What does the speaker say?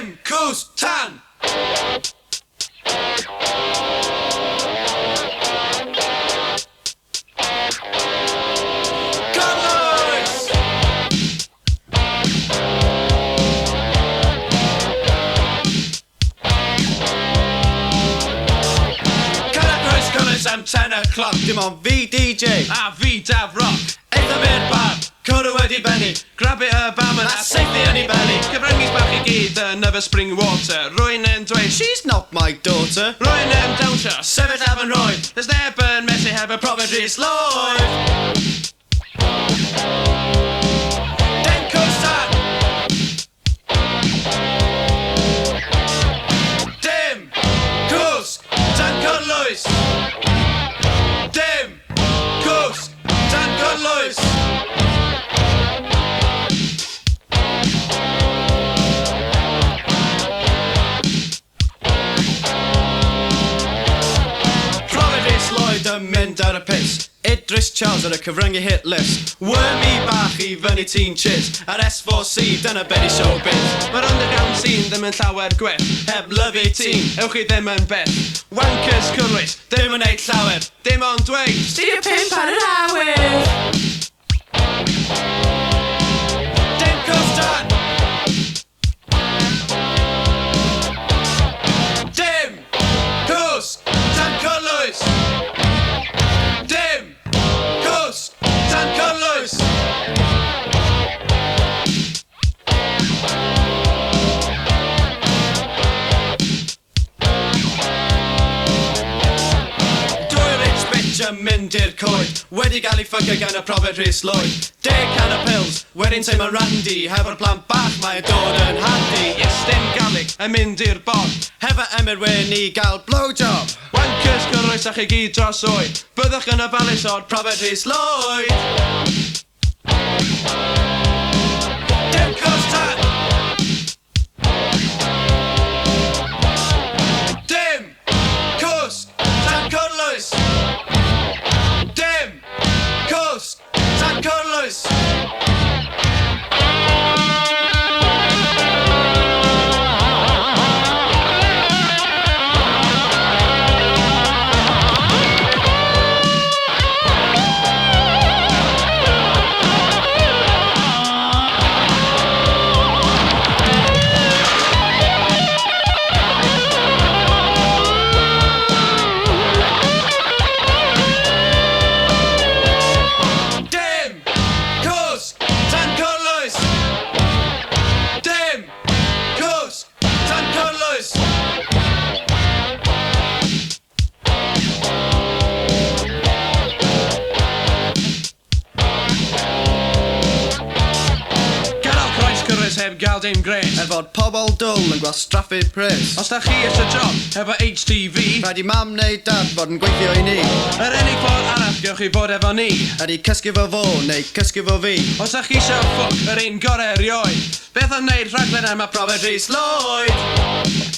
Dim.Cwsg.Tan. Am 10 o'clock, dim on VDJ A fi Daf Rock. Eitha mi'r bar, cwrw wedi benni Grab it a bam and That's safely yn ei belly Cyfryngis bach I gyd yn never spring water. Rwy'n yn dweud She's not my daughter Rwy'n yn dawnsio Sefyll af yn Lloyd There's neb yn mesu heb y Profiad Rhys Lloyd Dim.Cwsg.Tan. Dim.Cwsg.Tan Cwrlwys Dim.Cwsg.Tan Cwrlwys Profiad Rhys Lloyd yn mynd ar y piss Idris Charles ar y cyfryngu hit list Wormy bach I fyny teen chiz Ar S4C dyna benni showbiz Mae'r underground scene ddim yn llawer gwell. Heb lyfu teen Ewch chi ddim yn beth. Wankers Cwrlwys Dim yn neud llawer dim ond dweud Stia pimp ar yr awyr Dim.Cwsg.Tan. Dim.Cwsg.Tan Cwrlwys Dim.Cwsg.Tan Cwrlwys yn mynd i'r coed Wedi gael ei ffycio gan y Profiad Rhys Lloyd 10 can o pills Wedyn teimlo randy Hefo'r plant bach Mae'n dod yn handy Yes, dim galig yn mynd i'r bod. Hefo emyr wyn I gael blowjob Wankers Cwrlwys a chi gyd dros oed. Byddwch yn ofalus o'r Profiad Rhys Lloyd Dim.Cwsg.Tan. Dim.Cwsg.Tan Cwrlwys Dim.Cwsg.Tan Cwrlwys Dim.Cwsg.Tan Cwrlwys Dim.Cwsg.Tan Cwrlwys Gadal croes Cwrlwys heb gael dim gres. Fod pobl dwl yn gwastraffu pres Os da chi eisiau job efo HTV, Rhaid I mam neu dad fod yn gweithio I ni yr unig ffordd arall gewch chi fod efo ni. Ydy cysgu fo fo neu cysgu fo fi Os da chi eisiau ffwc yr un gorau erioed, beth am wneud rhaglen yma Profiad Rhys Lloyd